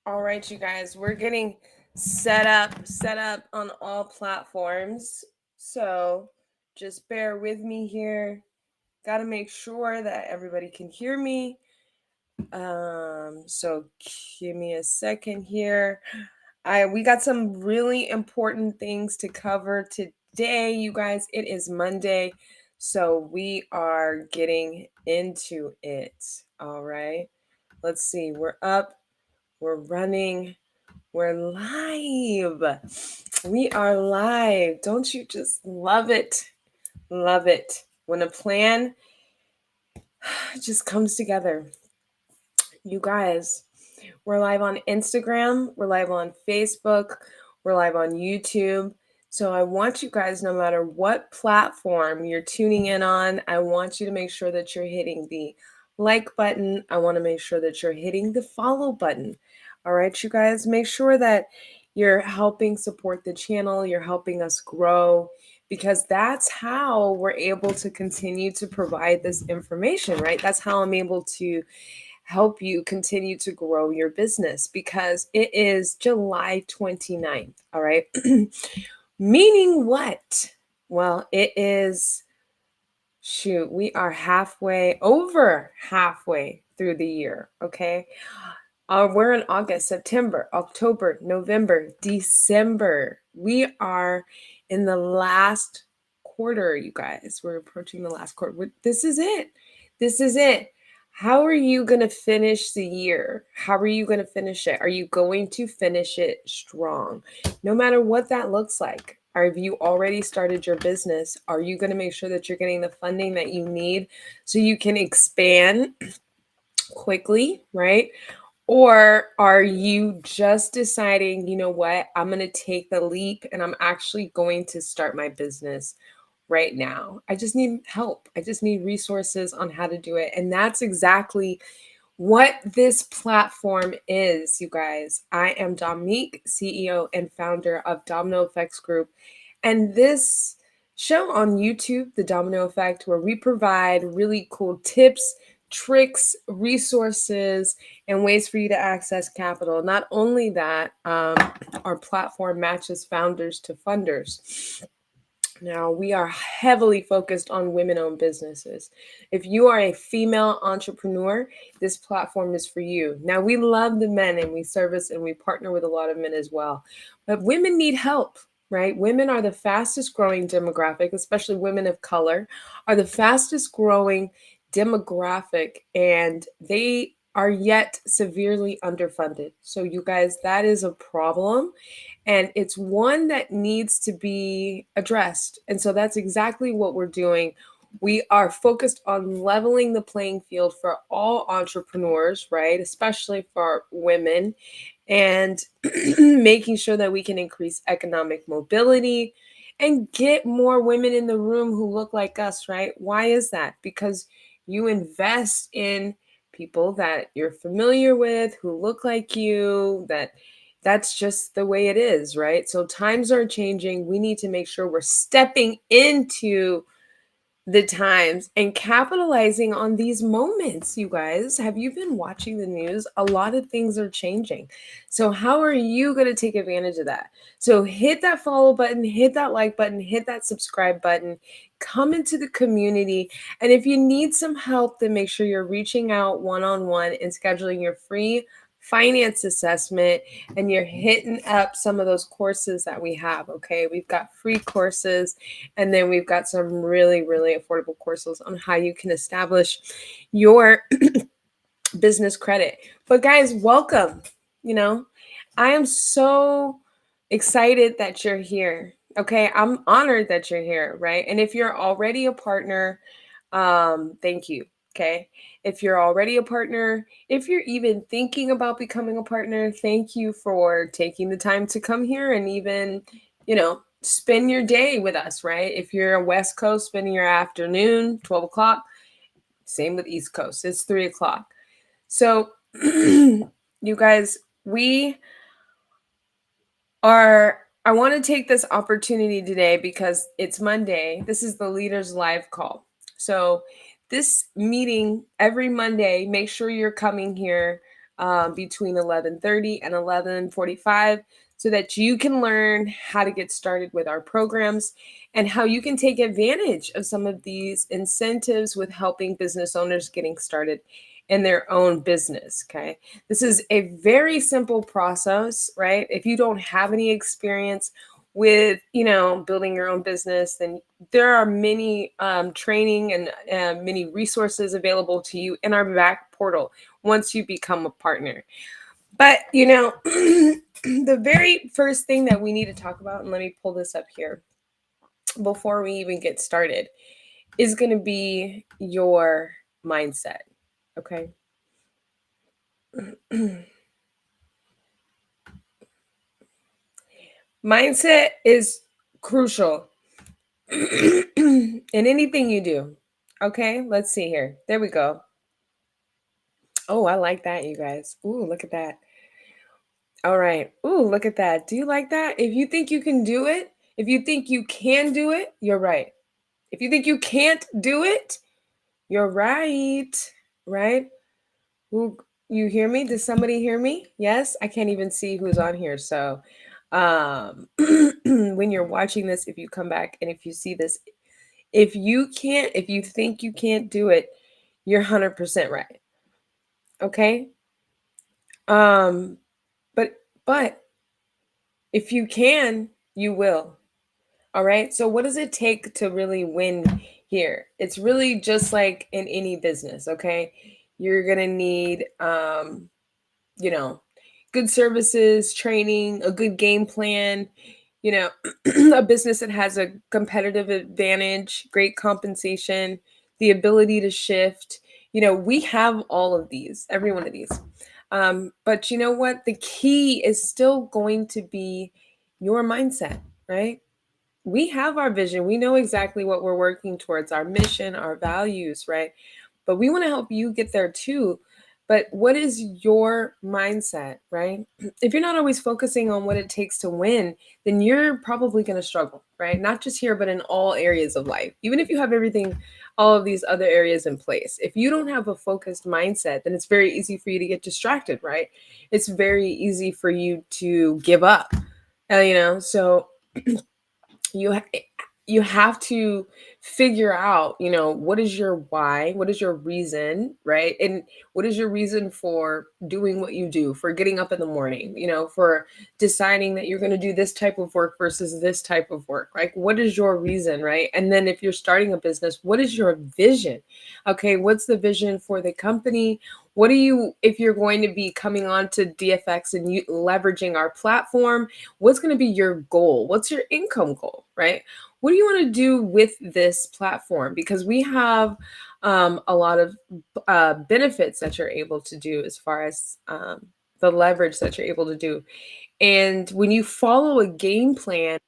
All right, you guys, we're getting set up on all platforms. So just bear with me here. Got to make sure that everybody can hear me. So give me a second here. We got some really important things to cover today, you guys. It is Monday, so we are getting into it. All right. Let's see. We're up. We're running. We're live. We are live. Don't you just love it? Love it. When a plan just comes together. You guys, we're live on Instagram, we're live on Facebook, we're live on YouTube. So I want you guys, no matter what platform you're tuning in on, I want you to make sure that you're hitting the like button. I want to make sure that you're hitting the follow button. All right, you guys, make sure that you're helping support the channel, you're helping us grow, because that's how we're able to continue to provide this information, right? That's how I'm able to help you continue to grow your business, because it is July 29th. All right. Meaning what? Well, it is, shoot, we are over halfway through the year. Okay. We're in August, September, October, November, December. We are in the last quarter, you guys. We're approaching the last quarter. This is it. This is it. How are you going to finish the year? How are you going to finish it? Are you going to finish it strong? No matter what that looks like. Or have you already started your business? Are you going to make sure that you're getting the funding that you need so you can expand quickly, right? Or are you just deciding, you know what, I'm going to take the leap and I'm actually going to start my business right now? I just need help. I just need resources on how to do it. And that's exactly what this platform is, you guys. I am Dominique, CEO and founder of Domino Effects Group. And this show on YouTube, The Domino Effect, where we provide really cool tips, tricks, resources, and ways for you to access capital. Not only that, our platform matches founders to funders. Now, we are heavily focused on women-owned businesses. If you are a female entrepreneur, this platform is for you. Now, we love the men and we service and we partner with a lot of men as well. But women need help, right? Women are the fastest growing demographic, especially women of color, are the fastest growing demographic, and they are yet severely underfunded. So, you guys, that is a problem. And it's one that needs to be addressed. And so that's exactly what we're doing. We are focused on leveling the playing field for all entrepreneurs, right? Especially for women, and making sure that we can increase economic mobility and get more women in the room who look like us, right? Why is that? Because you invest in people that you're familiar with, who look like you, that's just the way it is, right? So times are changing. We need to make sure we're stepping into the times and capitalizing on these moments. You guys, have you been watching the news? A lot of things are changing. So how are you going to take advantage of that? So hit that follow button, hit that like button, hit that subscribe button, come into the community. And if you need some help, then make sure you're reaching out one-on-one and scheduling your free finance assessment, and you're hitting up some of those courses that we have. Okay, we've got free courses, and then we've got some really, really affordable courses on how you can establish your business credit. But guys, welcome. You know, I am so excited that you're here. Okay, I'm honored that you're here, right? And if you're already a partner, thank you. Okay, if you're already a partner, if you're even thinking about becoming a partner, thank you for taking the time to come here and even, spend your day with us, right? If you're a West Coast, spending your afternoon, 12 o'clock, same with East Coast, it's 3 o'clock. So, you guys, I want to take this opportunity today because it's Monday. This is the Leaders Live call. So, this meeting every Monday, make sure you're coming here. between 11:30 and 11:45 so that you can learn how to get started with our programs and how you can take advantage of some of these incentives with helping business owners getting started in their own business. Okay. This is a very simple process, right? If you don't have any experience with, building your own business, then there are many training and many resources available to you in our back portal once you become a partner. But, the very first thing that we need to talk about, and let me pull this up here before we even get started, is going to be your mindset. Okay. Mindset is crucial in anything you do. Okay, let's see here. There we go. Oh, I like that, you guys. Ooh, look at that. All right. Ooh, look at that. Do you like that? If you think you can do it, if you think you can do it, you're right. If you think you can't do it, you're right. Right? Who you hear me? Does somebody hear me? Yes, I can't even see who's on here. So, when you're watching this, if you come back and if you see this, if you think you can't do it, you're 100% right. Okay? Um, but if you can, you will. All right. So, what does it take to really win here? It's really just like in any business. Okay. You're going to need, you know, good services, training, a good game plan, you know, a business that has a competitive advantage, great compensation, the ability to shift. We have all of these, every one of these. But you know what? The key is still going to be your mindset, right? We have our vision. We know exactly what we're working towards, our mission, our values, right? But we want to help you get there too. But what is your mindset, right? If you're not always focusing on what it takes to win, then you're probably going to struggle, right? Not just here, but in all areas of life. Even if you have everything, all of these other areas in place, if you don't have a focused mindset, then it's very easy for you to get distracted, right? It's very easy for you to give up, so you you have to figure out, what is your why, what is your reason, right? And what is your reason for doing what you do, for getting up in the morning, for deciding that you're going to do this type of work versus this type of work. Like, what is your reason, right? And then if you're starting a business, what is your vision? Okay, what's the vision for the company? What do you, if you're going to be coming on to DFX and you leveraging our platform, what's going to be your goal? What's your income goal, right? What do you want to do with this platform? Because we have a lot of benefits that you're able to do as far as the leverage that you're able to do. And when you follow a game plan,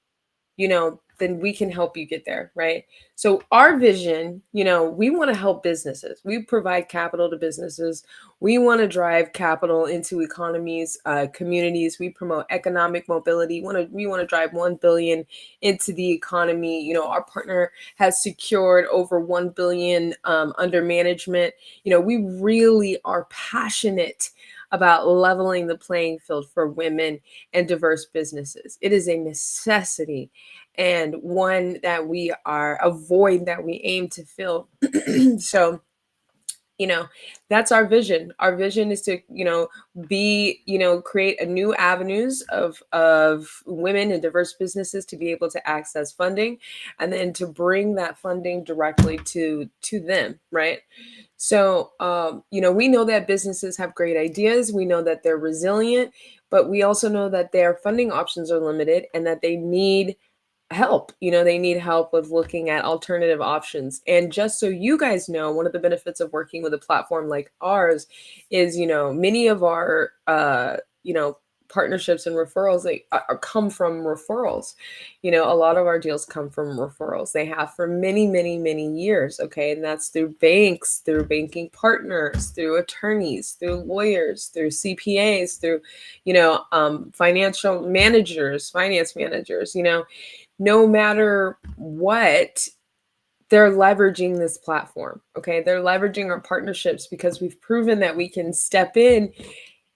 then we can help you get there, right? So our vision, we want to help businesses. We provide capital to businesses. We want to drive capital into economies, communities. We promote economic mobility. We want to drive 1 billion into the economy. Our partner has secured over 1 billion under management. We really are passionate about leveling the playing field for women and diverse businesses. It is a necessity and one that we are a void that we aim to fill. So, you know, that's our vision. Our vision is to, create a new avenues of women and diverse businesses to be able to access funding, and then to bring that funding directly to them, right? So, we know that businesses have great ideas. We know that they're resilient, but we also know that their funding options are limited and that they need help. They need help with looking at alternative options. And just so you guys know, one of the benefits of working with a platform like ours is, many of our, partnerships and referrals, they come from referrals. A lot of our deals come from referrals. They have for many, many, many years. Okay. And that's through banks, through banking partners, through attorneys, through lawyers, through CPAs, through, financial managers, finance managers, no matter what, they're leveraging this platform. Okay. They're leveraging our partnerships because we've proven that we can step in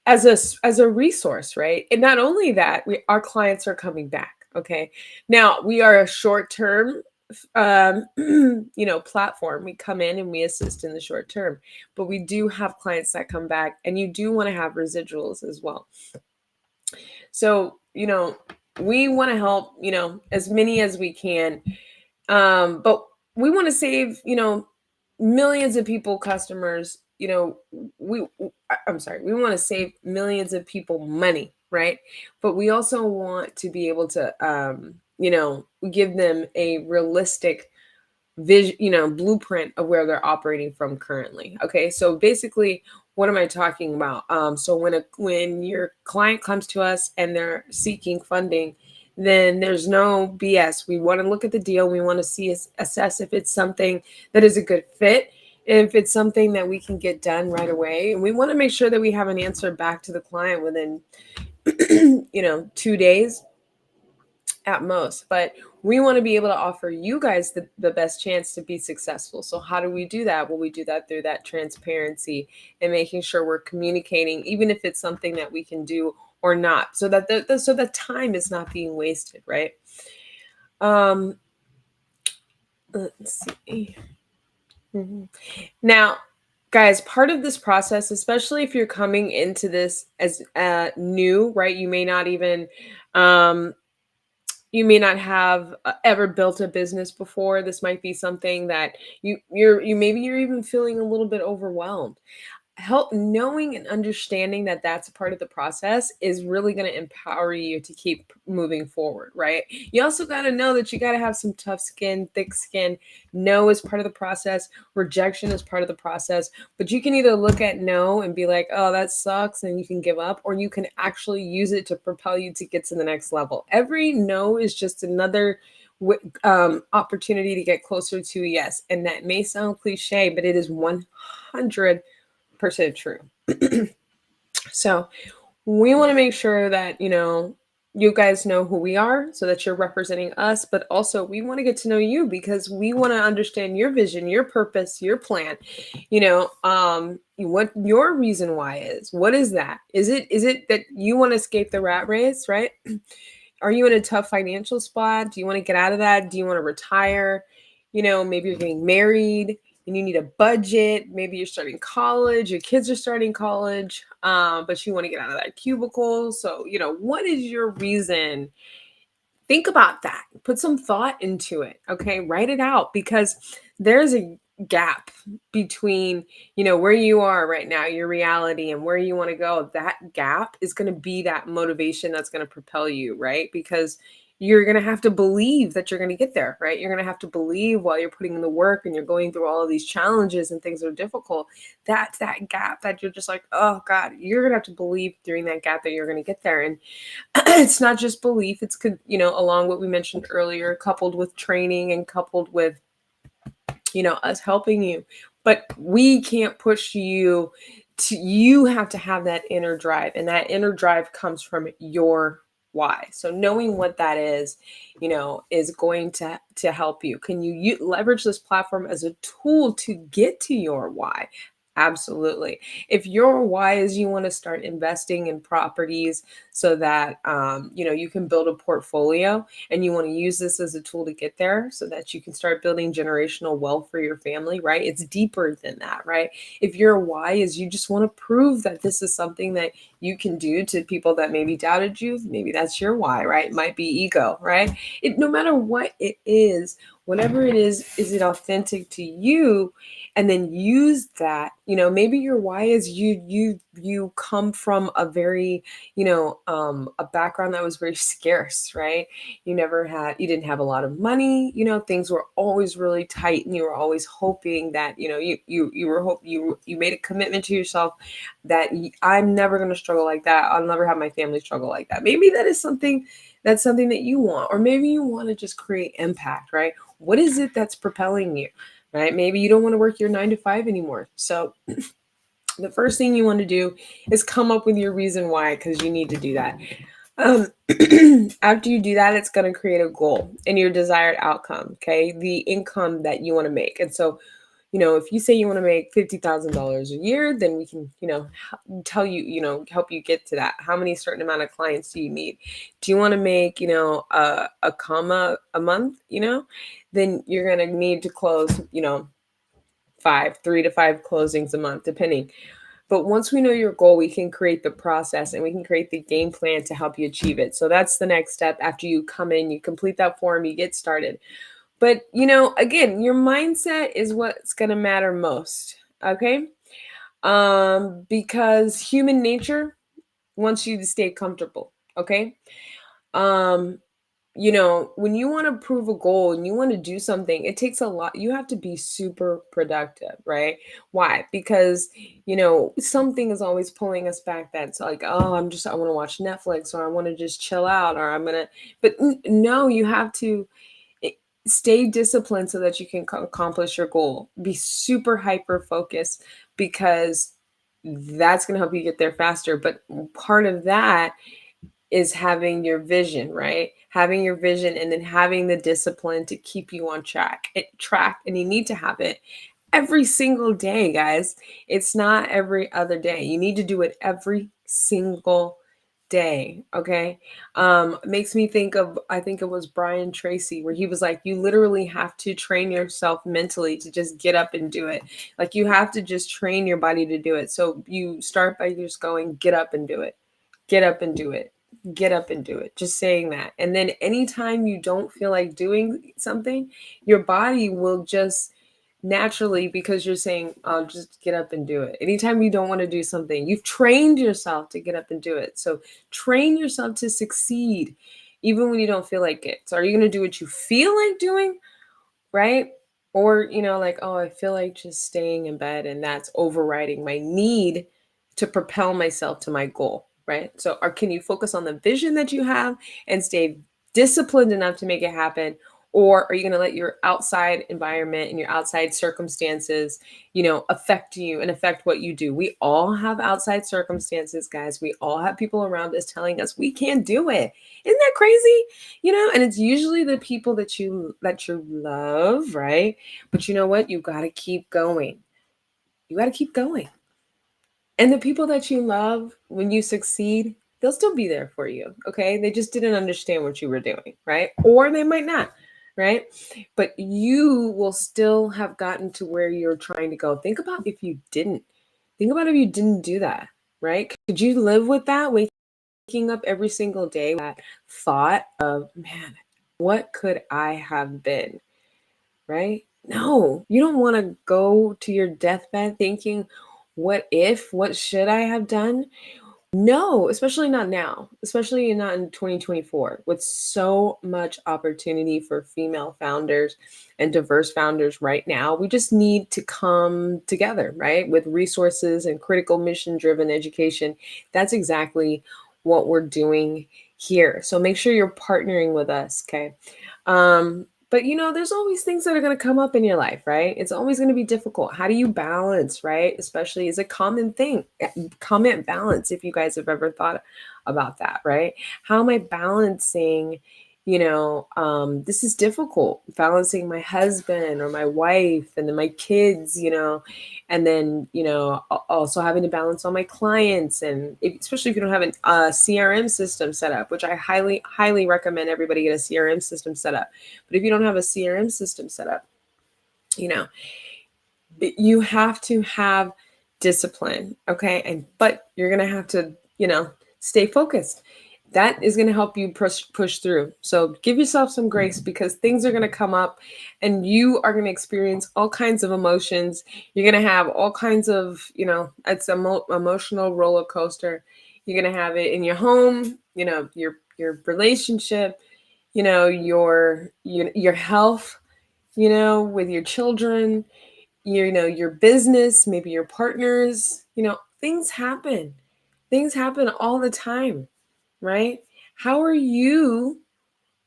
as a resource, right? And not only that, our clients are coming back. Okay, now we are a short term platform. We come in and we assist in the short term, but we do have clients that come back, and you do want to have residuals as well. So we want to help as many as we can, but we want to save millions of people, customers. We I'm sorry, we want to save millions of people money, right? But we also want to be able to give them a realistic vision, blueprint of where they're operating from currently. Okay, so basically, what am I talking about? So when your client comes to us and they're seeking funding, then there's no BS. We want to look at the deal. We want to assess if it's something that is a good fit, if it's something that we can get done right away, and we want to make sure that we have an answer back to the client within 2 days at most. But we want to be able to offer you guys the best chance to be successful. So how do we do that? Well, we do that through that transparency and making sure we're communicating, even if it's something that we can do or not, so that the time is not being wasted, right? um let's see. Now, guys, part of this process, especially if you're coming into this as new, right? Um you may not have ever built a business before. This might be something that you're even feeling a little bit overwhelmed. Help knowing and understanding that that's a part of the process is really going to empower you to keep moving forward, right? You also got to know that you got to have some tough skin, thick skin. No is part of the process, rejection is part of the process, but you can either look at no and be like, oh, that sucks, and you can give up, or you can actually use it to propel you to get to the next level. Every no is just another opportunity to get closer to a yes. And that may sound cliche, but it is 100% true. So we want to make sure that you guys know who we are, so that you're representing us, but also we want to get to know you, because we want to understand your vision, your purpose, your plan. What your reason why is. What is that? Is it that you want to escape the rat race, right? Are you in a tough financial spot? Do you want to get out of that? Do you want to retire? Maybe you're getting married and you need a budget. Maybe you're starting college, your kids are starting college, but you want to get out of that cubicle. So, what is your reason? Think about that. Put some thought into it. Okay. Write it out, because there's a gap between, where you are right now, your reality, and where you want to go. That gap is going to be that motivation that's going to propel you, right? Because you're going to have to believe that you're going to get there, right? You're going to have to believe while you're putting in the work and you're going through all of these challenges and things are difficult. That's that gap that you're just like, oh God, you're going to have to believe during that gap that you're going to get there. And it's not just belief, it's along what we mentioned earlier, coupled with training and coupled with us helping you. But we can't push you to, you have to have that inner drive, and that inner drive comes from your why. So knowing what that is going to help you. Can you leverage this platform as a tool to get to your why? Absolutely. If your why is you want to start investing in properties so that you can build a portfolio, and you want to use this as a tool to get there so that you can start building generational wealth for your family, right? It's deeper than that, right? If your why is you just want to prove that this is something that you can do to people that maybe doubted you, maybe that's your why, right? It might be ego, right? No matter what it is, whatever it is it authentic to you? And then use that. Maybe your why is you come from a very a background that was very scarce, right? You didn't have a lot of money, things were always really tight, and you were always hoping that you made a commitment to yourself that I'm never going to struggle like that, I'll never have my family struggle like that. Maybe that's something that you want, or maybe you want to just create impact, right? What is it that's propelling you, right? Maybe you don't want to work your 9 to 5 anymore. So the first thing you want to do is come up with your reason why, because you need to do that. After you do that, it's going to create a goal and your desired outcome, okay? The income that you want to make. And so if you say you want to make $50,000 a year, then we can, tell you, help you get to that. How many certain amount of clients do you need? Do you want to make, a comma a month, then you're going to need to close, 3 to 5 closings a month, depending. But once we know your goal, we can create the process and we can create the game plan to help you achieve it. So that's the next step. After you come in, you complete that form, you get started. But, again, your mindset is what's going to matter most. Okay. Because human nature wants you to stay comfortable. Okay. Um, when you want to prove a goal and you want to do something, it takes a lot. You have to be super productive, right? Why? Because, something is always pulling us back. That's like, oh, I want to watch Netflix, or I want to just chill out, or but no, you have to stay disciplined so that you can accomplish your goal. Be super hyper focused, because that's going to help you get there faster. But part of that is having your vision, right? Having your vision and then having the discipline to keep you on track, and you need to have it every single day, guys. It's not every other day. You need to do it every single day. Okay. Makes me think of, I think it was Brian Tracy, where he was like, you literally have to train yourself mentally to just get up and do it. Like, you have to just train your body to do it. So you start by just going, get up and do it, get up and do it, get up and do it, just saying that. And then anytime you don't feel like doing something, your body will just naturally, because you're saying, I'll just get up and do it. Anytime you don't want to do something, you've trained yourself to get up and do it. So train yourself to succeed even when you don't feel like it. So are you going to do what you feel like doing, right? Or, like, oh, I feel like just staying in bed, and that's overriding my need to propel myself to my goal, right? So can you focus on the vision that you have and stay disciplined enough to make it happen? Or are you going to let your outside environment and your outside circumstances, affect you and affect what you do? We all have outside circumstances, guys. We all have people around us telling us we can't do it. Isn't that crazy? And it's usually the people that you love, right? But you know what? You got to keep going. You got to keep going. And the people that you love, when you succeed, they'll still be there for you. Okay. They just didn't understand what you were doing, right? Or they might not, right? But you will still have gotten to where you're trying to go. Think about if you didn't. Think about if you didn't do that, right? Could you live with that? Waking up every single day with that thought of, man, what could I have been, right? No, you don't want to go to your deathbed thinking, what should I have done? No, especially not now, especially not in 2024, with so much opportunity for female founders and diverse founders right now. We just need to come together, right? With resources and critical mission driven education. That's exactly what we're doing here. So make sure you're partnering with us, okay? But there's always things that are going to come up in your life, right? It's always going to be difficult. How do you balance, right? Especially is a common thing. Comment balance, if you guys have ever thought about that, right? How am I balancing, this is difficult, balancing my husband or my wife and then my kids, and then, also having to balance all my clients, and especially if you don't have a CRM system set up, which I highly, highly recommend everybody get a CRM system set up. But if you don't have a CRM system set up, you have to have discipline, okay? But you're gonna have to, stay focused. That is gonna help you push through. So give yourself some grace, because things are gonna come up, and you are gonna experience all kinds of emotions. You're gonna have all kinds of, it's a emotional roller coaster. You're gonna have it in your home, your relationship, your health, with your children, your business, maybe your partners, things happen all the time, right? How are you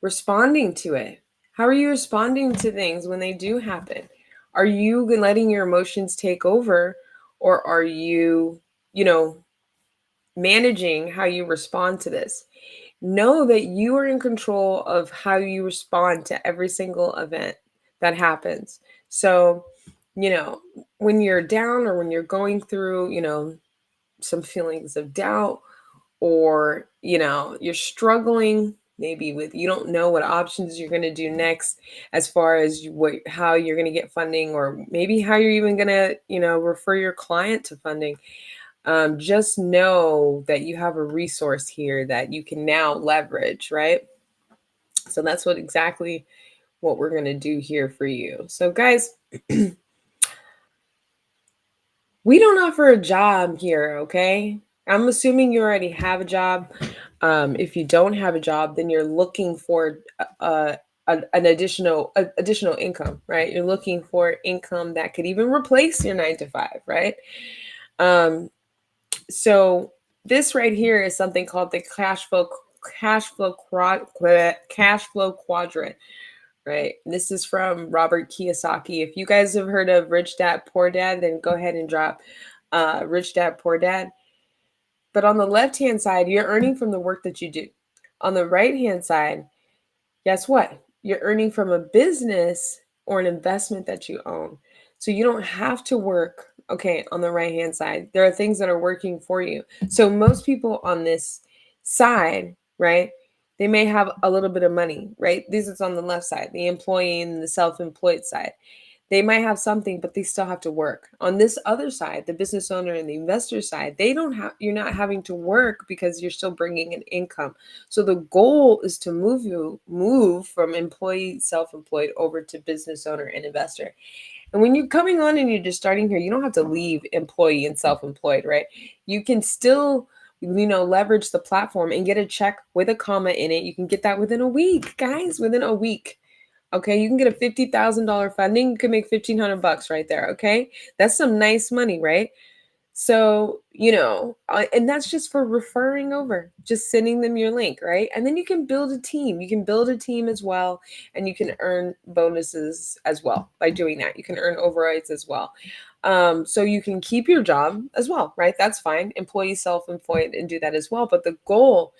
responding to it? How are you responding to things when they do happen? Are you letting your emotions take over, or are you, managing how you respond to this? Know that you are in control of how you respond to every single event that happens. So you know, when you're down or when you're going through, some feelings of doubt, or, you're struggling maybe with, you don't know what options you're going to do next as far as how you're going to get funding, or maybe how you're even going to, refer your client to funding. Just know that you have a resource here that you can now leverage, right? So that's what we're going to do here for you. So guys, we don't offer a job here, okay? I'm assuming you already have a job. If you don't have a job, then you're looking for an additional income, right? You're looking for income that could even replace your 9 to 5, right? Um, so this right here is something called the cash flow quadrant, right? This is from Robert Kiyosaki. If you guys have heard of Rich Dad Poor Dad, then go ahead and drop Rich Dad Poor Dad. But on the left hand side, you're earning from the work that you do. On the right hand side, guess what? You're earning from a business or an investment that you own. So you don't have to work, okay, on the right hand side. There are things that are working for you. So most people on this side, right? They may have a little bit of money, right? This is on the left side, the employee and the self employed side. They might have something, but they still have to work. On this other side, the business owner and the investor side, they don't have, you're not having to work because you're still bringing an income. So the goal is to move from employee, self-employed over to business owner and investor. And when you're coming on and you're just starting here, you don't have to leave employee and self-employed, right? You can still, leverage the platform and get a check with a comma in it. You can get that within a week, guys, within a week. Okay, you can get a $50,000 funding. You can make 1,500 bucks right there. Okay, that's some nice money, right? So, and that's just for referring over, just sending them your link, right? And then you can build a team. You can build a team as well, and you can earn bonuses as well by doing that. You can earn overrides as well. So you can keep your job as well, right? That's fine. Employee self-employed and do that as well. But the goal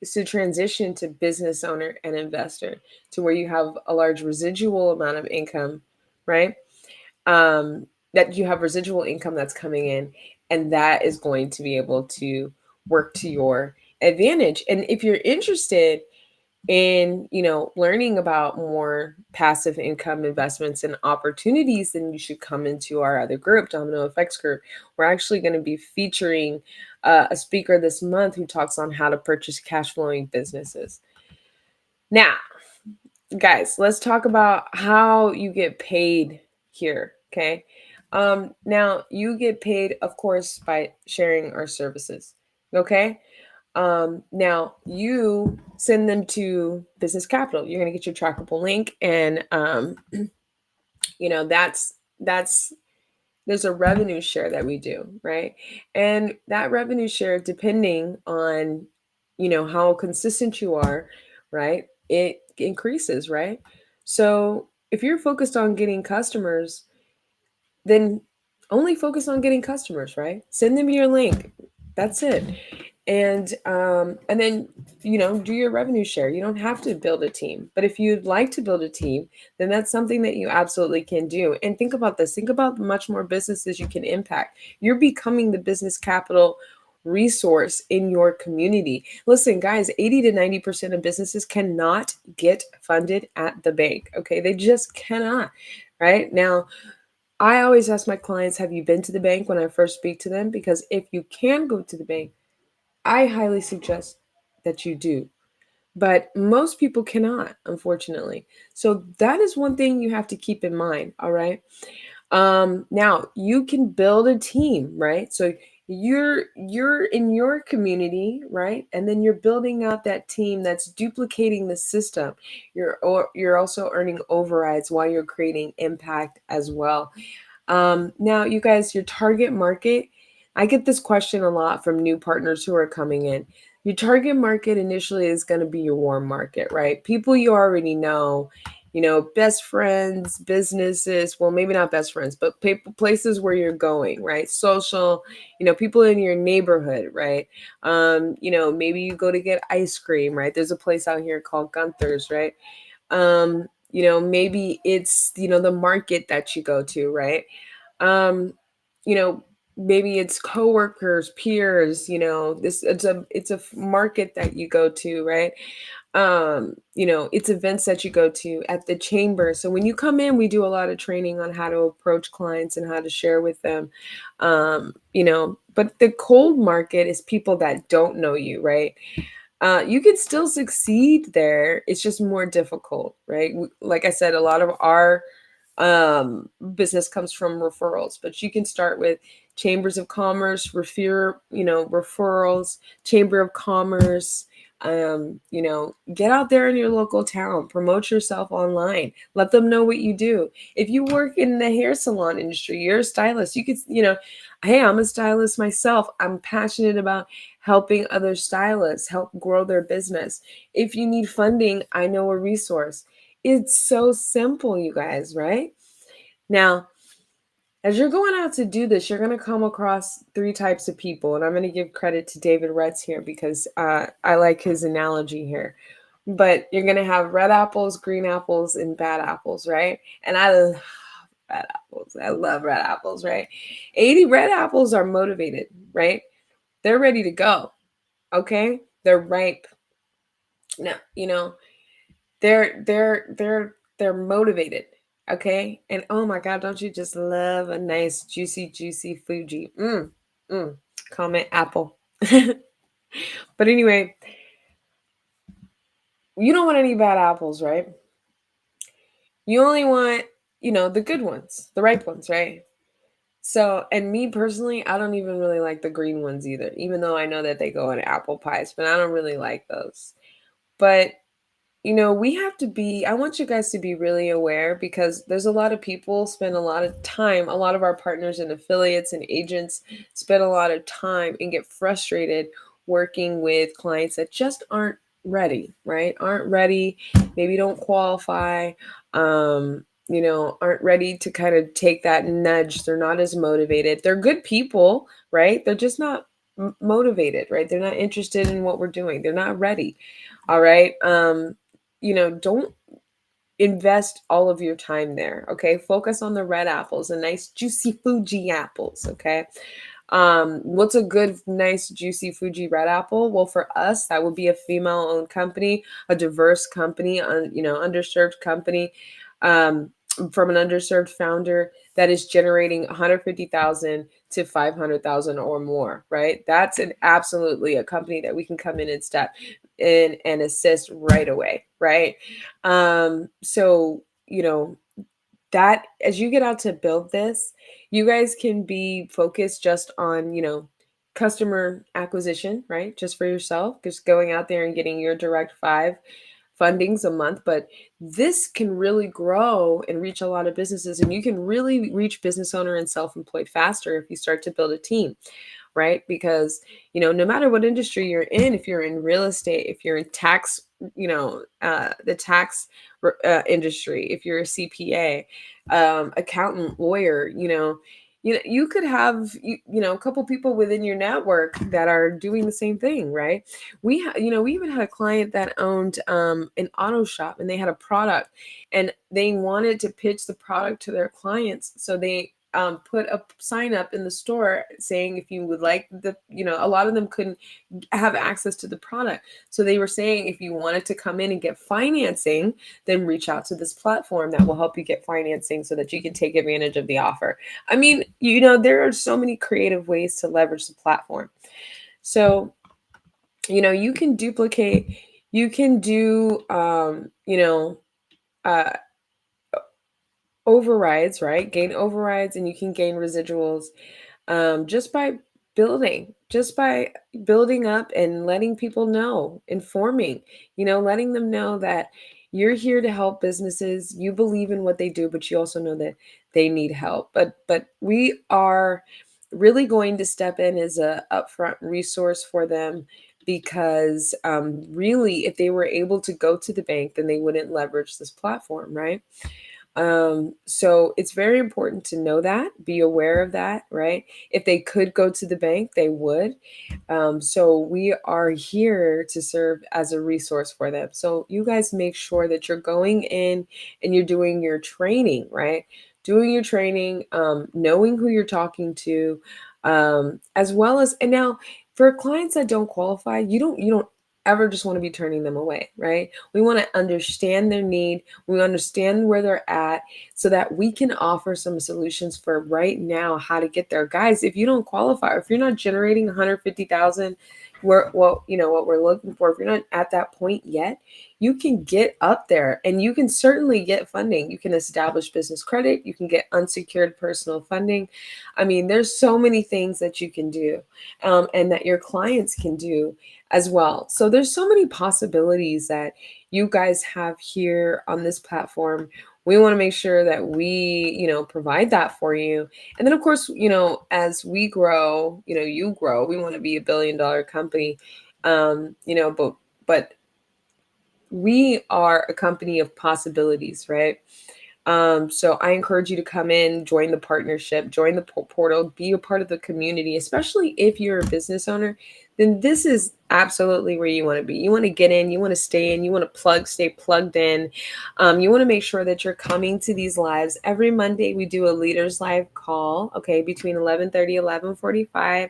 is to transition to business owner and investor, to where you have a large residual amount of income, right? That you have residual income that's coming in, and that is going to be able to work to your advantage. And if you're interested in, learning about more passive income investments and opportunities, then you should come into our other group, Domino Effects Group. We're actually going to be featuring a speaker this month who talks on how to purchase cash flowing businesses. Now, guys, let's talk about how you get paid here. Okay. Now you get paid, of course, by sharing our services. Okay. Now you send them to Business Capital. You're going to get your trackable link, and that's there's a revenue share that we do, right? And that revenue share, depending on how consistent you are, right, it increases, right? So if you're focused on getting customers, then only focus on getting customers, right? Send them your link. That's it. And then do your revenue share. You don't have to build a team, but if you'd like to build a team, then that's something that you absolutely can do. And think about this. Think about much more businesses you can impact. You're becoming the business capital resource in your community. Listen, guys, 80 to 90% of businesses cannot get funded at the bank. Okay, they just cannot. Right now, I always ask my clients, have you been to the bank, when I first speak to them? Because if you can go to the bank, I highly suggest that you do. But most people cannot, unfortunately. So that is one thing you have to keep in mind. All right. Now you can build a team, right? So you're in your community, right? And then you're building out that team that's duplicating the system. You're also earning overrides while you're creating impact as well. Now, you guys, your target market, I get this question a lot from new partners who are coming in. Your target market initially is going to be your warm market, right? People you already know, best friends, businesses, well, maybe not best friends, but places where you're going, right? Social, people in your neighborhood, right? Maybe you go to get ice cream, right? There's a place out here called Gunther's, right? Maybe it's, the market that you go to, right? um you know Maybe it's coworkers, peers, this it's a market that you go to, right? It's events that you go to at the chamber. So when you come in, we do a lot of training on how to approach clients and how to share with them. But the cold market is people that don't know you, right? You can still succeed there. It's just more difficult, right? Like I said, a lot of our business comes from referrals, but you can start with chambers of commerce, referrals, chamber of commerce. Get out there in your local town, promote yourself online, let them know what you do. If you work in the hair salon industry, you're a stylist, you could, hey, I'm a stylist myself. I'm passionate about helping other stylists help grow their business. If you need funding, I know a resource. It's so simple, you guys, right? Now, as you're going out to do this, you're going to come across three types of people. And I'm going to give credit to David Retz here because I like his analogy here. But you're going to have red apples, green apples, and bad apples, right? And I love red apples. I love red apples, right? 80 red apples are motivated, right? They're ready to go. Okay? They're ripe. Now, they're motivated. Okay? And oh my god, don't you just love a nice juicy Fuji? Comment apple. But anyway, you don't want any bad apples, right? You only want, the good ones, the ripe ones, right? So, and me personally, I don't even really like the green ones either, even though I know that they go in apple pies, but I don't really like those. But we have to be, I want you guys to be really aware because there's a lot of people spend a lot of time, a lot of our partners and affiliates and agents spend a lot of time and get frustrated working with clients that just aren't ready, right? Aren't ready, maybe don't qualify, aren't ready to kind of take that nudge. They're not as motivated. They're good people, right? They're just not motivated, right? They're not interested in what we're doing. They're not ready. All right. Don't invest all of your time there. Okay. Focus on the red apples, the nice, juicy Fuji apples. Okay. What's a good, nice, juicy Fuji red apple? Well, for us, that would be a female owned company, a diverse company, underserved company, from an underserved founder that is generating 150,000 to 500,000 or more, right? That's an absolutely a company that we can come in and step in and assist right away, right? So, that as you get out to build this, you guys can be focused just on, customer acquisition, right? Just for yourself, just going out there and getting your direct five fundings a month. But this can really grow and reach a lot of businesses, and you can really reach business owner and self-employed faster if you start to build a team, right? Because, no matter what industry you're in, if you're in real estate, if you're in tax, the tax industry, if you're a CPA, accountant, lawyer, you could have, a couple people within your network that are doing the same thing, right? We even had a client that owned an auto shop, and they had a product, and they wanted to pitch the product to their clients. So they put a sign up in the store saying, if you would like a lot of them couldn't have access to the product. So they were saying, if you wanted to come in and get financing, then reach out to this platform that will help you get financing so that you can take advantage of the offer. I mean, there are so many creative ways to leverage the platform. So, you can duplicate, you can do, uh, overrides, right? Gain overrides, and you can gain residuals just by building up and letting people know, informing, letting them know that you're here to help businesses. You believe in what they do, but you also know that they need help. But we are really going to step in as a upfront resource for them because really, if they were able to go to the bank, then they wouldn't leverage this platform, right? So it's very important to know that, be aware of that, right? If they could go to the bank, they would. So we are here to serve as a resource for them. So you guys make sure that you're going in and you're doing your training, right? Doing your training, knowing who you're talking to, as well as, and now for clients that don't qualify, you don't ever just want to be turning them away, right? We want to understand their need. We understand where they're at so that we can offer some solutions for right now how to get there. Guys, if you don't qualify, if you're not generating 150,000, what we're looking for, if you're not at that point yet, you can get up there and you can certainly get funding. You can establish business credit, you can get unsecured personal funding. I mean, there's so many things that you can do, and that your clients can do as well. So there's so many possibilities that you guys have here on this platform. We want to make sure that we, provide that for you. And then of course, as we grow, you grow, we want to be $1 billion company. But we are a company of possibilities, right? So I encourage you to come in, join the partnership, join the portal, be a part of the community, especially if you're a business owner. Then this is absolutely where you want to be. You want to get in, you want to stay in, you want to stay plugged in. You want to make sure that you're coming to these lives. Every Monday, we do a leaders live call, okay, between 11:30, 11:45.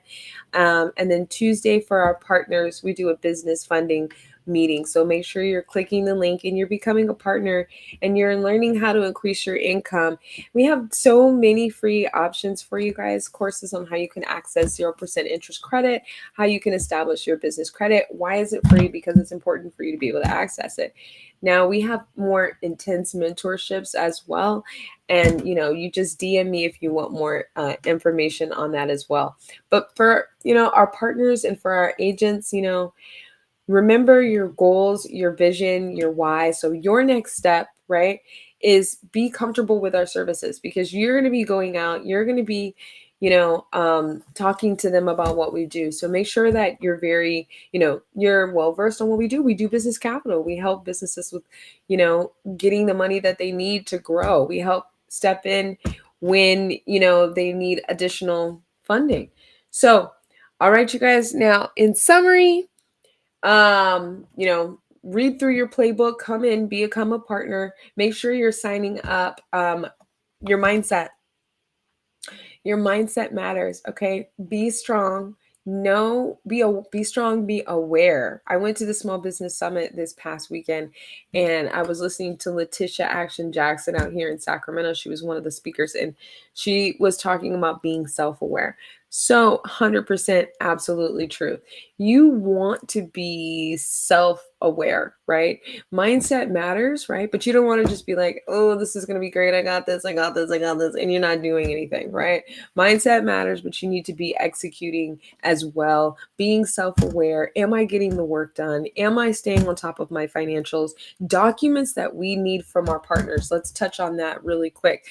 And then Tuesday for our partners, we do a business funding meeting. So make sure you're clicking the link and you're becoming a partner and you're learning how to increase your income. We have so many free options for you guys, courses on how you can access 0% interest credit, how you can establish your business credit. Why is it free? Because it's important for you to be able to access it. Now we have more intense mentorships as well. And, you just DM me if you want more information on that as well. But for, our partners and for our agents, remember your goals, your vision, your why. So your next step, right, is be comfortable with our services, because you're going to be going out, you're going to be, talking to them about what we do. So make sure that you're very, you're well versed on what we do. We do business capital. We help businesses with, getting the money that they need to grow. We help step in when, they need additional funding. So, all right, you guys. Now, in summary, read through your playbook, come in, become a partner, make sure you're signing up. Your mindset, your mindset matters, okay? Be strong. No, be strong, be aware. I went to the Small Business Summit this past weekend and I was listening to Letitia Action Jackson out here in Sacramento. She was one of the speakers and she was talking about being self-aware. So 100% absolutely true. You want to be self-aware, right? Mindset matters, right? But you don't want to just be like, oh, this is going to be great. I got this, I got this, I got this. And you're not doing anything, right? Mindset matters, but you need to be executing as well. Being self-aware. Am I getting the work done? Am I staying on top of my financials? Documents that we need from our partners. Let's touch on that really quick.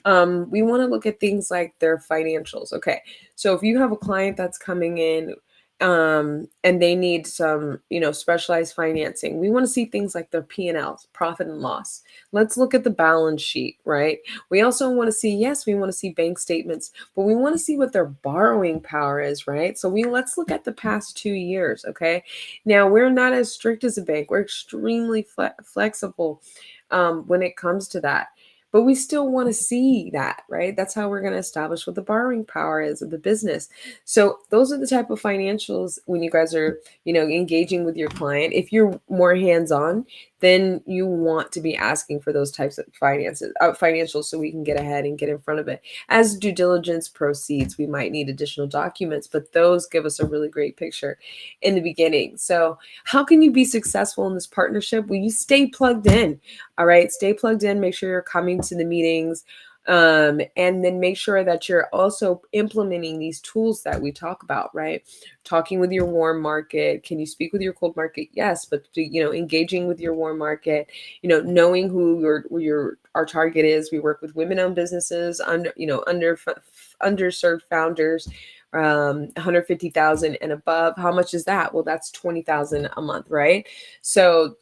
We want to look at things like their financials. Okay. So if you have a client that's coming in, and they need some, specialized financing, we want to see things like their P&Ls, profit and loss. Let's look at the balance sheet, right? We also want to see, yes, we want to see bank statements, but we want to see what their borrowing power is, right? So let's look at the past 2 years, okay? Now, we're not as strict as a bank. We're extremely flexible when it comes to that. But we still want to see that, right? That's how we're going to establish what the borrowing power is of the business. So those are the type of financials when you guys are, engaging with your client. If you're more hands-on, then you want to be asking for those types of financials so we can get ahead and get in front of it. As due diligence proceeds, we might need additional documents, but those give us a really great picture in the beginning. So how can you be successful in this partnership? Well, you stay plugged in. All right, stay plugged in. Make sure you're coming to the meetings. And then make sure that you're also implementing these tools that we talk about, right? Talking with your warm market. Can you speak with your cold market? Yes, but engaging with your warm market, knowing who your our target is. We work with women-owned businesses, underserved founders, 150,000 and above. How much is that? Well, that's 20,000 a month, right? So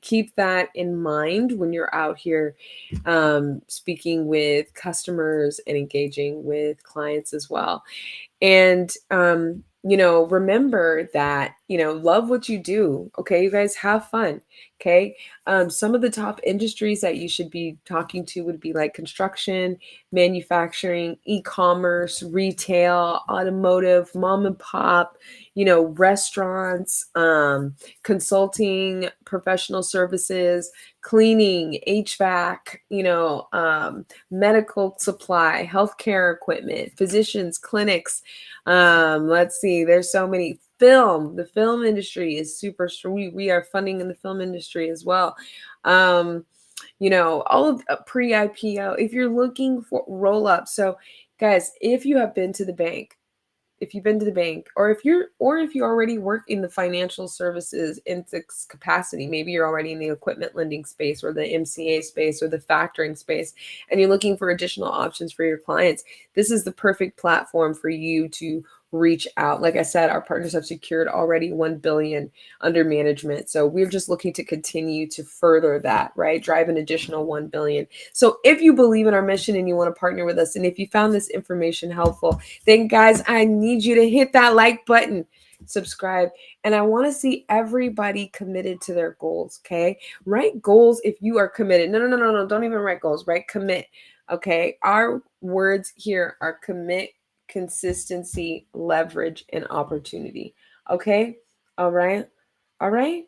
keep that in mind when you're out here speaking with customers and engaging with clients as well. And remember that, love what you do. Okay, you guys, have fun. Okay. Some of the top industries that you should be talking to would be like construction, manufacturing, e-commerce, retail, automotive, mom and pop, restaurants, consulting, professional services, cleaning, HVAC, medical supply, healthcare equipment, physicians, clinics. Let's see, there's so many. The film industry is super strong. We are funding in the film industry as well. All of pre-IPO, if you're looking for roll up. So guys, if you have been to the bank, if you've been to the bank, or if you already work in the financial services in this capacity, maybe you're already in the equipment lending space or the MCA space or the factoring space, and you're looking for additional options for your clients, this is the perfect platform for you to reach out. Like I said, our partners have secured already 1 billion under management. So we're just looking to continue to further that, right? Drive an additional 1 billion. So if you believe in our mission and you want to partner with us, and if you found this information helpful, then guys, I need you to hit that like button, subscribe, and I want to see everybody committed to their goals. Okay, write goals if you are committed. No, don't even write goals, right? Commit. Okay, our words here are commit, consistency, leverage, and opportunity. Okay, all right, all right,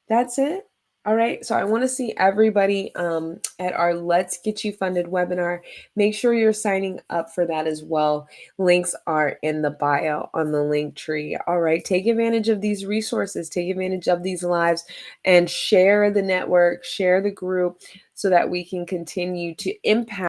that's it. All right, so I want to see everybody at our Let's Get You Funded webinar. Make sure you're signing up for that as well. Links are in the bio on the link tree. All right, take advantage of these resources, take advantage of these lives, and share the network, share the group so that we can continue to impact